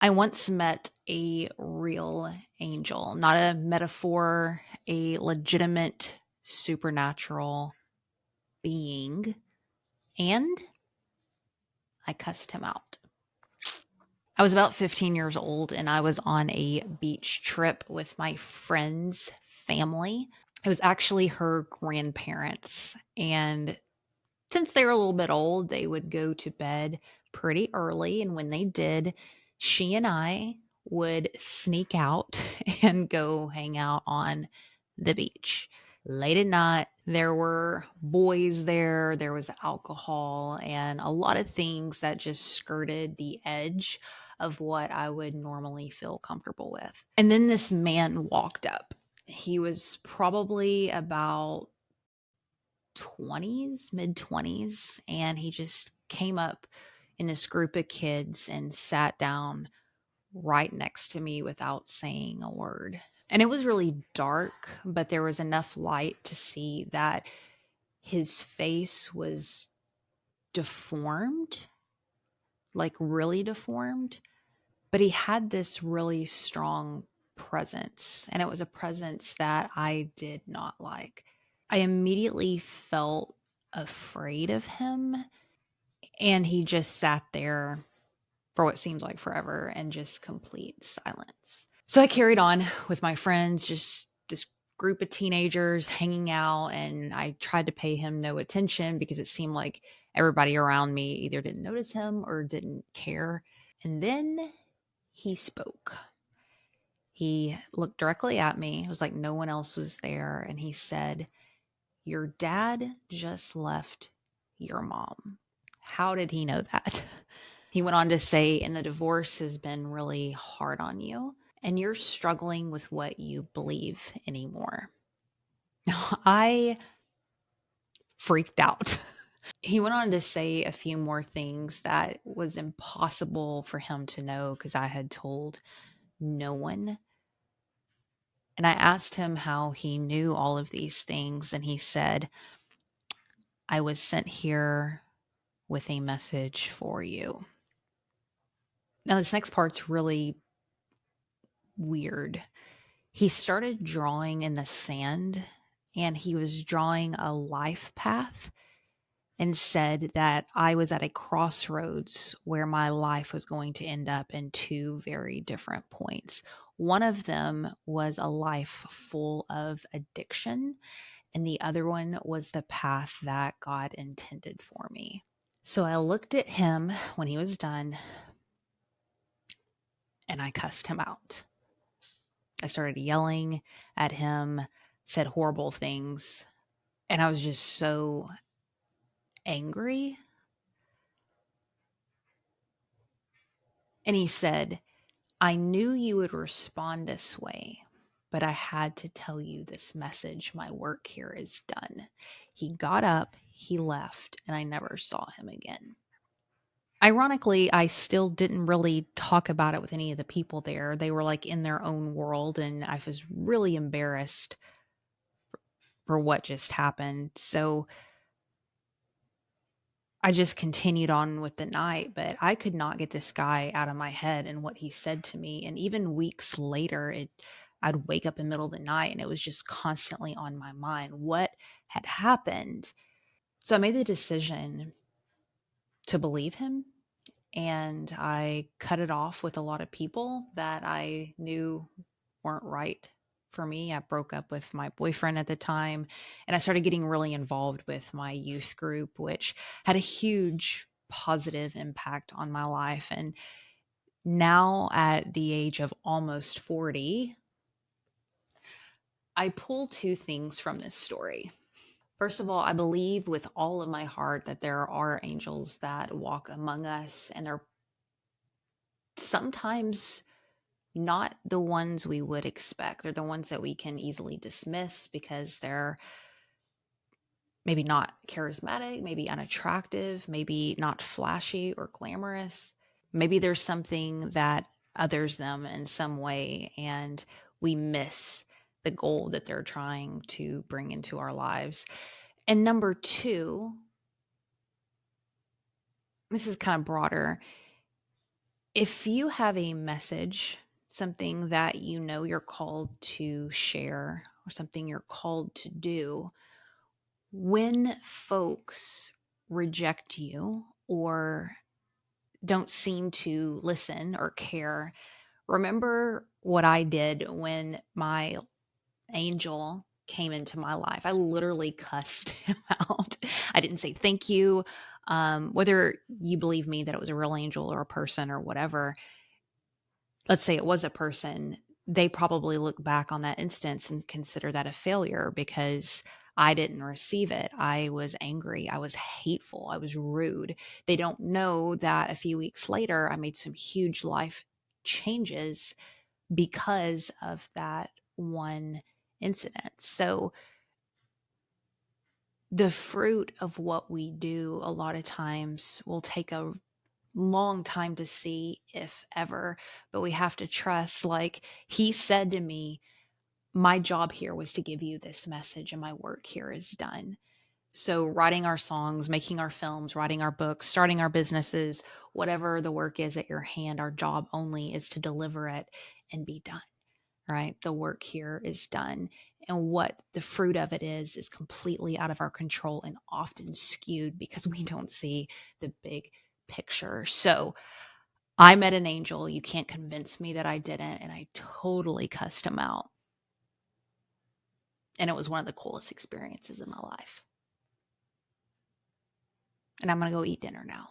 I once met a real angel, not a metaphor, a legitimate supernatural being, and I cussed him out. I was about 15 years old and I was on a beach trip with my friend's family. It was actually her grandparents. And since they were a little bit old, they would go to bed pretty early. And when they did, she and I would sneak out and go hang out on the beach. Late at night, there were boys there, there was alcohol, and a lot of things that just skirted the edge of what I would normally feel comfortable with. And then this man walked up. He was probably about 20s, mid 20s, and he just came up in this group of kids and sat down right next to me without saying a word. And it was really dark, but there was enough light to see that his face was deformed, like really deformed, but he had this really strong presence, and it was a presence that I did not like. I immediately felt afraid of him, and he just sat there for what seemed like forever in just complete silence. So I carried on with my friends, just this group of teenagers hanging out, and I tried to pay him no attention because it seemed like everybody around me either didn't notice him or didn't care. And then he spoke. He looked directly at me. It was like no one else was there. And he said, "Your dad just left your mom." How did he know that? He went on to say, "And the divorce has been really hard on you, and you're struggling with what you believe anymore." I freaked out. He went on to say a few more things that was impossible for him to know because I had told no one. And I asked him how he knew all of these things, and he said, "I was sent here with a message for you." Now, this next part's really weird. He started drawing in the sand, and he was drawing a life path and said that I was at a crossroads where my life was going to end up in two very different points. One of them was a life full of addiction, and the other one was the path that God intended for me. So I looked at him when he was done and I cussed him out. I started yelling at him, said horrible things, and I was just so angry. And he said, "I knew you would respond this way, but I had to tell you this message. My work here is done." He got up, he left, and I never saw him again. Ironically, I still didn't really talk about it with any of the people there. They were like in their own world, and I was really embarrassed for what just happened. So I just continued on with the night, but I could not get this guy out of my head and what he said to me. And even weeks later, I'd wake up in the middle of the night and it was just constantly on my mind. What had happened? So I made the decision to believe him, and I cut it off with a lot of people that I knew weren't right for me. I broke up with my boyfriend at the time, and I started getting really involved with my youth group, which had a huge positive impact on my life. And now, at the age of almost 40, I pull two things from this story. First of all, I believe with all of my heart that there are angels that walk among us, and they're sometimes not the ones we would expect. They're the ones that we can easily dismiss because they're maybe not charismatic, maybe unattractive, maybe not flashy or glamorous. Maybe there's something that others them in some way, and we miss the goal that they're trying to bring into our lives. And number two, this is kind of broader. If you have a message, something that you know you're called to share, or something you're called to do, when folks reject you or don't seem to listen or care, remember what I did when my angel came into my life. I literally cussed him out. I didn't say thank you. Whether you believe me that it was a real angel or a person or whatever, let's say it was a person, they probably look back on that instance and consider that a failure because I didn't receive it. I was angry. I was hateful. I was rude. They don't know that a few weeks later, I made some huge life changes because of that one incident. So, the fruit of what we do a lot of times will take a long time to see, if ever, but we have to trust. Like he said to me, my job here was to give you this message and my work here is done. So writing our songs, making our films, writing our books, starting our businesses, whatever the work is at your hand, our job only is to deliver it and be done, right? The work here is done. And what the fruit of it is completely out of our control and often skewed because we don't see the big picture. So I met an angel. You can't convince me that I didn't. And I totally cussed him out. And it was one of the coolest experiences in my life. And I'm going to go eat dinner now.